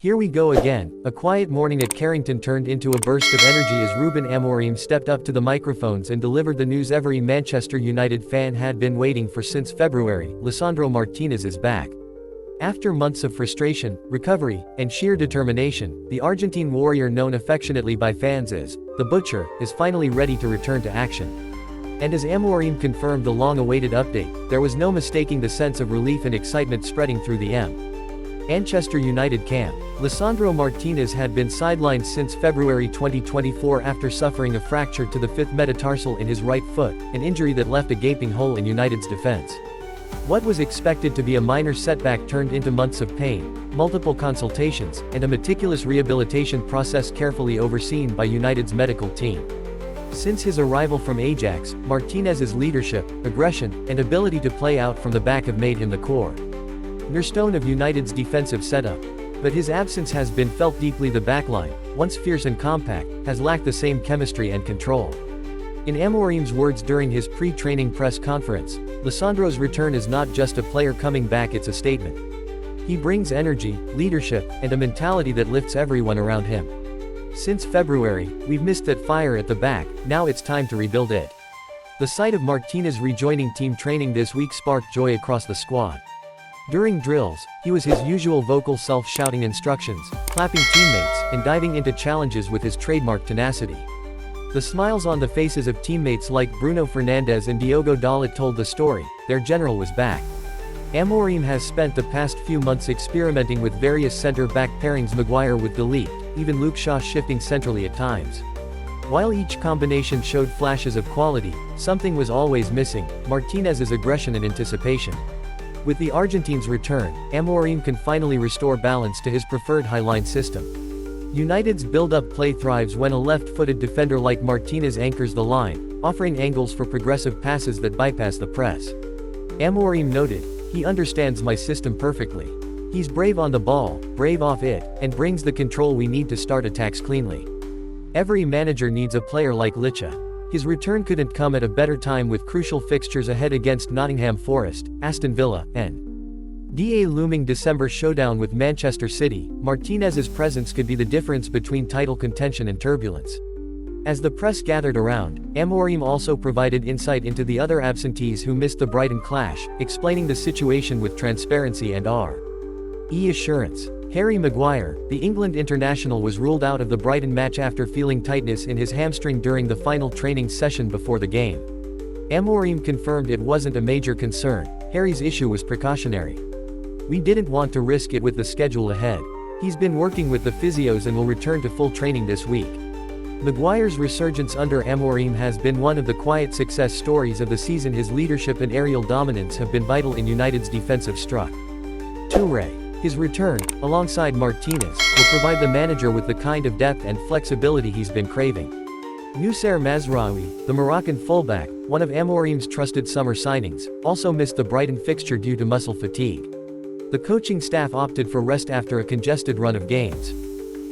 Here we go again. A quiet morning at Carrington turned into a burst of energy as Rúben Amorim stepped up to the microphones and delivered the news every Manchester United fan had been waiting for since February: Lisandro Martínez is back. After months of frustration, recovery, and sheer determination, the Argentine warrior, known affectionately by fans as the Butcher, is finally ready to return to action. And as Amorim confirmed the long-awaited update, there was no mistaking the sense of relief and excitement spreading through the Manchester United camp. Lisandro Martínez had been sidelined since February 2024 after suffering a fracture to the fifth metatarsal in his right foot, an injury that left a gaping hole in United's defense. What was expected to be a minor setback turned into months of pain, multiple consultations, and a meticulous rehabilitation process carefully overseen by United's medical team. Since his arrival from Ajax, Martínez's leadership, aggression, and ability to play out from the back have made him the cornerstone of United's defensive setup. But his absence has been felt deeply. The backline, once fierce and compact, has lacked the same chemistry and control. In Amorim's words during his pre-training press conference, Lisandro's return is not just a player coming back, it's a statement. He brings energy, leadership, and a mentality that lifts everyone around him. Since February, we've missed that fire at the back, now it's time to rebuild it. The sight of Martínez rejoining team training this week sparked joy across the squad. During drills, he was his usual vocal self, shouting instructions, clapping teammates, and diving into challenges with his trademark tenacity. The smiles on the faces of teammates like Bruno Fernandes and Diogo Dalot told the story: their general was back. Amorim has spent the past few months experimenting with various center-back pairings, Maguire with Dalot, even Luke Shaw shifting centrally at times. While each combination showed flashes of quality, something was always missing: Martínez's aggression and anticipation. With the Argentine's return, Amorim can finally restore balance to his preferred high-line system. United's build-up play thrives when a left-footed defender like Martínez anchors the line, offering angles for progressive passes that bypass the press. Amorim noted, "He understands my system perfectly. He's brave on the ball, brave off it, and brings the control we need to start attacks cleanly." Every manager needs a player like Licha. His return couldn't come at a better time with crucial fixtures ahead against Nottingham Forest, Aston Villa, and a looming December showdown with Manchester City. Martínez's presence could be the difference between title contention and turbulence. As the press gathered around, Amorim also provided insight into the other absentees who missed the Brighton clash, explaining the situation with transparency and assurance. Harry Maguire, the England international, was ruled out of the Brighton match after feeling tightness in his hamstring during the final training session before the game. Amorim confirmed it wasn't a major concern. Harry's issue was precautionary. "We didn't want to risk it with the schedule ahead. He's been working with the physios and will return to full training this week." Maguire's resurgence under Amorim has been one of the quiet success stories of the season. His leadership and aerial dominance have been vital in United's defensive structure. His return, alongside Martínez, will provide the manager with the kind of depth and flexibility he's been craving. Noussair Mazraoui, the Moroccan fullback, one of Amorim's trusted summer signings, also missed the Brighton fixture due to muscle fatigue. The coaching staff opted for rest after a congested run of games.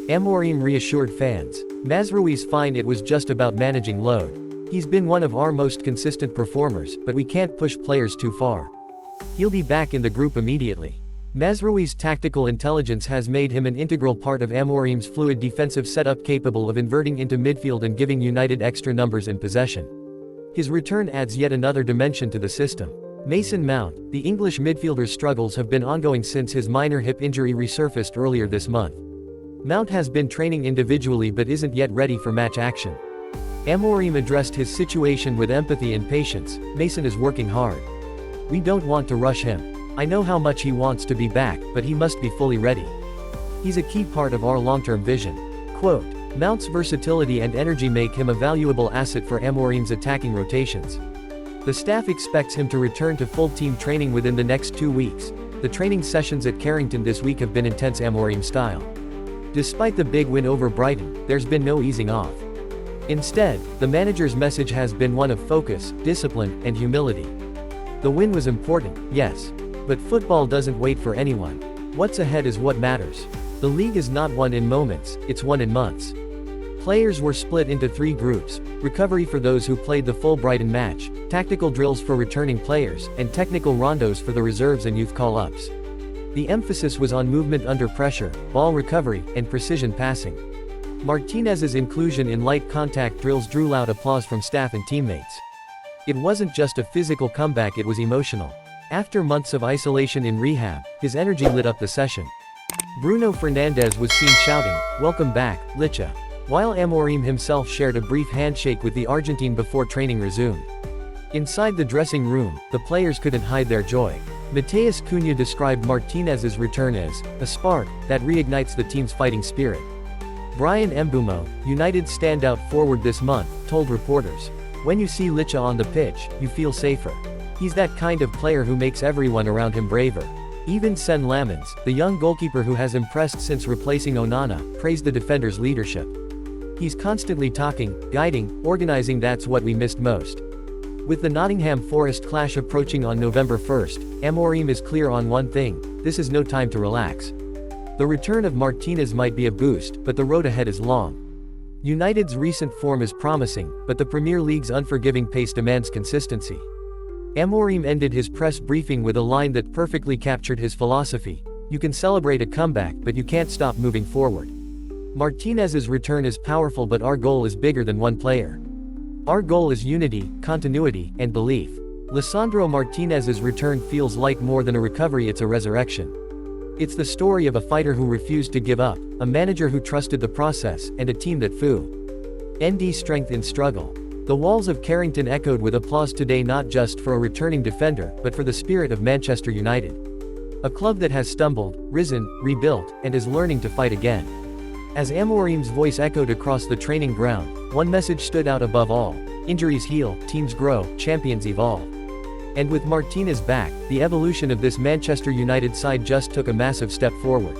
Amorim reassured fans, "Mazraoui's fine, it was just about managing load. He's been one of our most consistent performers, but we can't push players too far. He'll be back in the group immediately." Mazraoui's tactical intelligence has made him an integral part of Amorim's fluid defensive setup, capable of inverting into midfield and giving United extra numbers and possession. His return adds yet another dimension to the system. Mason Mount, the English midfielder's struggles have been ongoing since his minor hip injury resurfaced earlier this month. Mount has been training individually but isn't yet ready for match action. Amorim addressed his situation with empathy and patience. "Mason is working hard. We don't want to rush him. I know how much he wants to be back, but he must be fully ready. He's a key part of our long-term vision." Quote, Mount's versatility and energy make him a valuable asset for Amorim's attacking rotations. The staff expects him to return to full team training within the next 2 weeks. The training sessions at Carrington this week have been intense Amorim style. Despite the big win over Brighton, there's been no easing off. Instead, the manager's message has been one of focus, discipline, and humility. The win was important, yes. But football doesn't wait for anyone. What's ahead is what matters. The league is not won in moments, it's won in months. Players were split into 3 groups: recovery for those who played the full Brighton match, tactical drills for returning players, and technical rondos for the reserves and youth call-ups. The emphasis was on movement under pressure, ball recovery, and precision passing. Martinez's inclusion in light contact drills drew loud applause from staff and teammates. It wasn't just a physical comeback, it was emotional. After months of isolation in rehab, his energy lit up the session. Bruno Fernandes was seen shouting, "Welcome back, Licha," while Amorim himself shared a brief handshake with the Argentine before training resumed. Inside the dressing room, the players couldn't hide their joy. Matheus Cunha described Martinez's return as a spark that reignites the team's fighting spirit. Brian Mbeumo, United's standout forward this month, told reporters, "When you see Licha on the pitch, you feel safer. He's that kind of player who makes everyone around him braver." Even Sen Lamens, the young goalkeeper who has impressed since replacing Onana, praised the defender's leadership. "He's constantly talking, guiding, organizing. That's what we missed most." With the Nottingham Forest clash approaching on November 1st, Amorim is clear on one thing: this is no time to relax. The return of Martinez might be a boost, but the road ahead is long. United's recent form is promising, but the Premier League's unforgiving pace demands consistency. Amorim ended his press briefing with a line that perfectly captured his philosophy: "You can celebrate a comeback, but you can't stop moving forward." Martinez's return is powerful, but our goal is bigger than one player. Our goal is unity, continuity, and belief. Lisandro Martinez's return feels like more than a recovery, it's a resurrection. It's the story of a fighter who refused to give up, a manager who trusted the process, and a team that found strength in struggle. The walls of Carrington echoed with applause today, not just for a returning defender, but for the spirit of Manchester United. A club that has stumbled, risen, rebuilt, and is learning to fight again. As Amorim's voice echoed across the training ground, one message stood out above all: injuries heal, teams grow, champions evolve. And with Martinez back, the evolution of this Manchester United side just took a massive step forward.